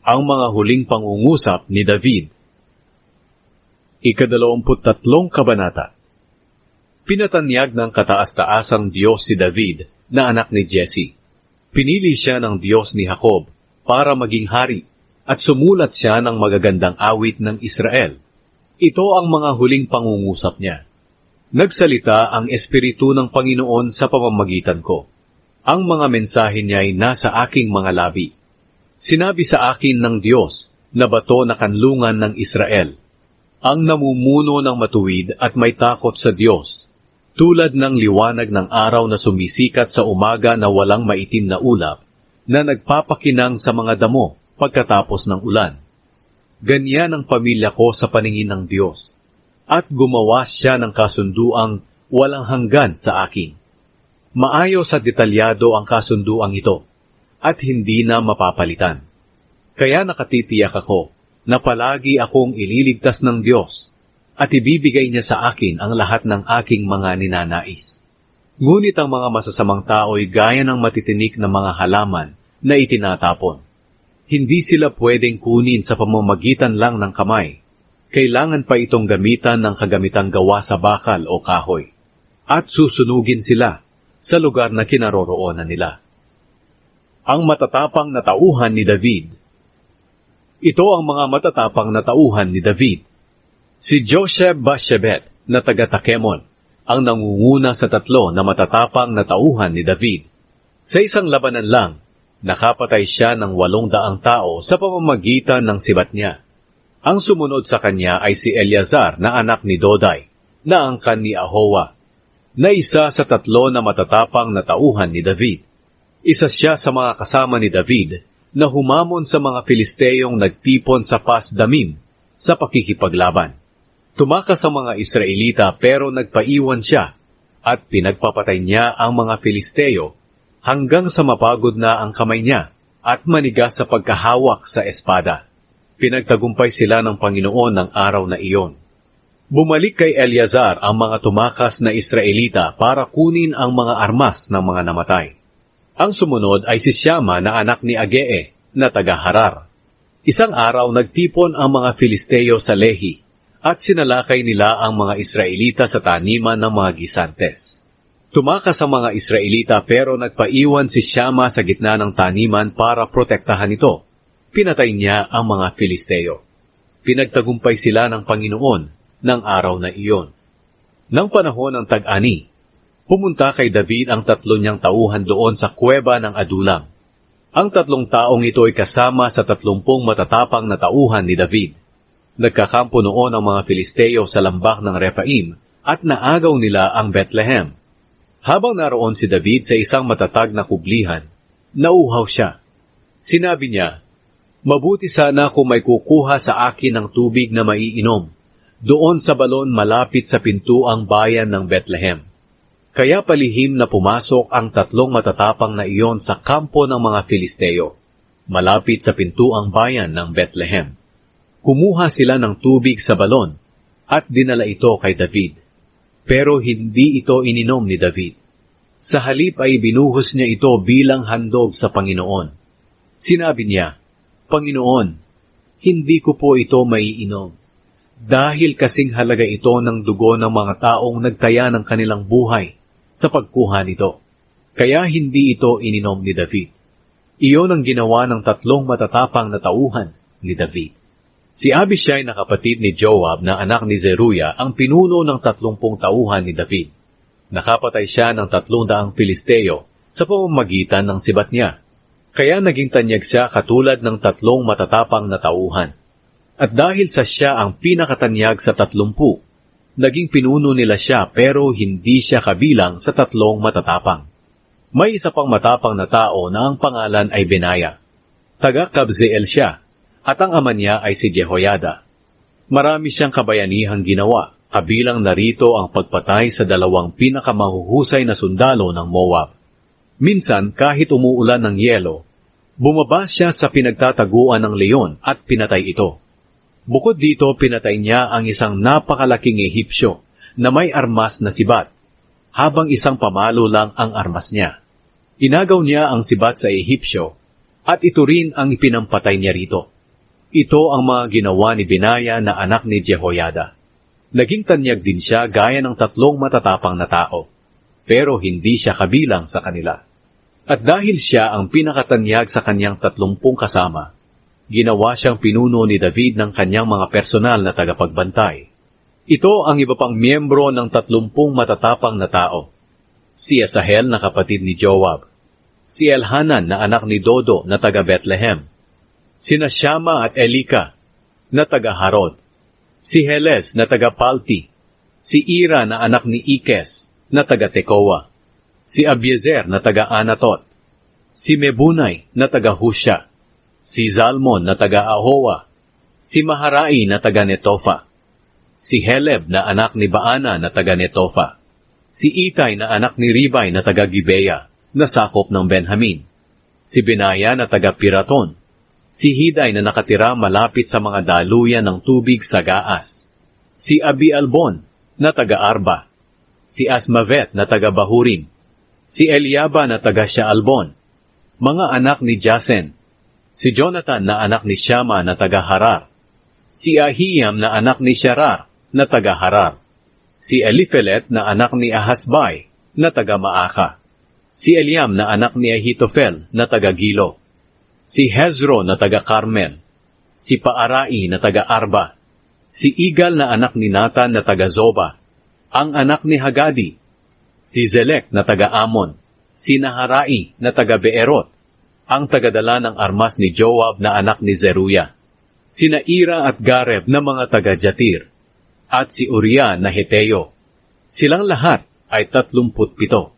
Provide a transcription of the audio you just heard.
Ang mga huling pangungusap ni David. Ika-23 Kabanata. Pinatanyag ng kataas-taasang Diyos si David na anak ni Jesse. Pinili siya ng Diyos ni Jacob para maging hari at sumulat siya ng magagandang awit ng Israel. Ito ang mga huling pangungusap niya. Nagsalita ang Espiritu ng Panginoon sa pamamagitan ko. Ang mga mensahe niya ay nasa aking mga labi. Sinabi sa akin ng Diyos na bato na kanlungan ng Israel, ang namumuno ng matuwid at may takot sa Diyos, tulad ng liwanag ng araw na sumisikat sa umaga na walang maitim na ulap, na nagpapakinang sa mga damo pagkatapos ng ulan. Ganyan ang pamilya ko sa paningin ng Diyos, at gumawa siya ng kasunduang walang hanggan sa akin. Maayos at detalyado ang kasunduang ito, at hindi na mapapalitan. Kaya nakatitiyak ako na palagi akong ililigtas ng Diyos at ibibigay niya sa akin ang lahat ng aking mga ninanais. Ngunit ang mga masasamang tao'y gaya ng matitinik na mga halaman na itinatapon. Hindi sila pwedeng kunin sa pamamagitan lang ng kamay. Kailangan pa itong gamitan ng kagamitang gawa sa bakal o kahoy. At susunugin sila sa lugar na kinaroroonan nila. Ang matatapang na tauhan ni David. Ito ang mga matatapang na tauhan ni David. Si Josheb-Basshebet na taga-Takemon ang nangunguna sa 3 na matatapang na tauhan ni David. Sa isang labanan lang, nakapatay siya ng 800 tao sa pamamagitan ng sibat niya. Ang sumunod sa kanya ay si Eleazar na anak ni Dodai, na angkan ni Ahowa, na isa sa 3 na matatapang na tauhan ni David. Isa siya sa mga kasama ni David na humamon sa mga Filisteyong nagtipon sa Pas-damim sa pakikipaglaban. Tumakas sa mga Israelita pero nagpaiwan siya at pinagpapatay niya ang mga Filisteyo hanggang sa mapagod na ang kamay niya at manigas sa pagkahawak sa espada. Pinagtagumpay sila ng Panginoon ng araw na iyon. Bumalik kay Eleazar ang mga tumakas na Israelita para kunin ang mga armas ng mga namatay. Ang sumunod ay si Shama na anak ni Agee na taga-Harar. Isang araw nagtipon ang mga Filisteo sa Lehi at sinalakay nila ang mga Israelita sa taniman ng mga gisantes. Tumakas ang mga Israelita pero nagpaiwan si Shama sa gitna ng taniman para protektahan ito. Pinatay niya ang mga Filisteo. Pinagtagumpay sila ng Panginoon ng araw na iyon. Nang panahon ng tag-ani, pumunta kay David ang 3 niyang tauhan doon sa kuweba ng Adulam. Ang 3 taong ito ay kasama sa 30 matatapang na tauhan ni David. Nagkakampo noon ang mga Filisteo sa lambak ng Rephaim at naagaw nila ang Bethlehem. Habang naroon si David sa isang matatag na kublihan, nauhaw siya. Sinabi niya, "Mabuti sana kung may kukuha sa akin ng tubig na maiinom, doon sa balon malapit sa pintuang bayan ng Bethlehem." Kaya palihim na pumasok ang 3 matatapang na iyon sa kampo ng mga Filisteo, malapit sa pintuang bayan ng Bethlehem. Kumuha sila ng tubig sa balon at dinala ito kay David. Pero hindi ito ininom ni David. Sa halip ay binuhos niya ito bilang handog sa Panginoon. Sinabi niya, "Panginoon, hindi ko po ito maiinom. Dahil kasing halaga ito ng dugo ng mga taong nagtaya ng kanilang buhay sa pagkuha nito. Kaya hindi ito ininom ni David." Iyon ang ginawa ng 3 matatapang na tauhan ni David. Si Abishai na kapatid ni Joab na anak ni Zeruya ang pinuno ng 30 tauhan ni David. Nakapatay siya ng 300 Filisteo sa pamamagitan ng sibat niya. Kaya naging tanyag siya katulad ng 3 matatapang na tauhan. At dahil sa siya ang pinakatanyag sa 30, naging pinuno nila siya pero hindi siya kabilang sa 3 matatapang. May isa pang matapang na tao na ang pangalan ay Benaya. Taga-Kabzeel siya, at ang ama niya ay si Jehoiada. Marami siyang kabayanihang ginawa, kabilang narito ang pagpatay sa 2 pinakamahuhusay na sundalo ng Moab. Minsan, kahit umuulan ng yelo, bumaba siya sa pinagtataguan ng leon at pinatay ito. Bukod dito, pinatay niya ang isang napakalaking Ehipsyo na may armas na sibat, habang isang pamalo lang ang armas niya. Inagaw niya ang sibat sa Ehipsyo, at ito rin ang ipinampatay niya rito. Ito ang mga ginawa ni Benaya na anak ni Jehoiada. Naging tanyag din siya gaya ng 3 matatapang na tao, pero hindi siya kabilang sa kanila. At dahil siya ang pinakatanyag sa kanyang 30 kasama, ginawa siyang pinuno ni David ng kanyang mga personal na tagapagbantay. Ito ang iba pang miyembro ng 30 matatapang na tao. Si Asahel na kapatid ni Joab, si Elhanan na anak ni Dodo na taga Bethlehem, sina Shama at Elika na taga Harod, si Heles na taga Palti, si Ira na anak ni Ikes na taga Tekoa, si Abiezer na taga Anatot, si Mebunay na taga Husha, si Zalmon na taga Ahowa, si Maharai na taga Netofa, si Heleb na anak ni Baana na taga Netofa, si Itay na anak ni Ribai na taga Gibeya na sakop ng Benjamin, si Benaya na taga Piraton, si Hiday na nakatira malapit sa mga daluyan ng tubig sa Gaas, si Abi Albon na taga Arba, si Asmavet na taga Bahurim, si Eliaba na taga Shaalbon, mga anak ni Jasen, si Jonathan na anak ni Shama na taga Harar, si Ahiam na anak ni Sharar na taga Harar, si Eliphelet na anak ni Ahasbai na taga Maaka, si Eliam na anak ni Ahitofel na taga Gilo, si Hezro na taga Carmel, si Paarai na taga Arba, si Igal na anak ni Natan na taga Zoba, ang anak ni Hagadi, si Zelek na taga Amon, si Naharai na taga Beerot, ang tagadala ng armas ni Joab na anak ni Zeruya, si Naira at Gareb na mga taga Jatir, at si Uriah na Heteo. Silang lahat ay 37.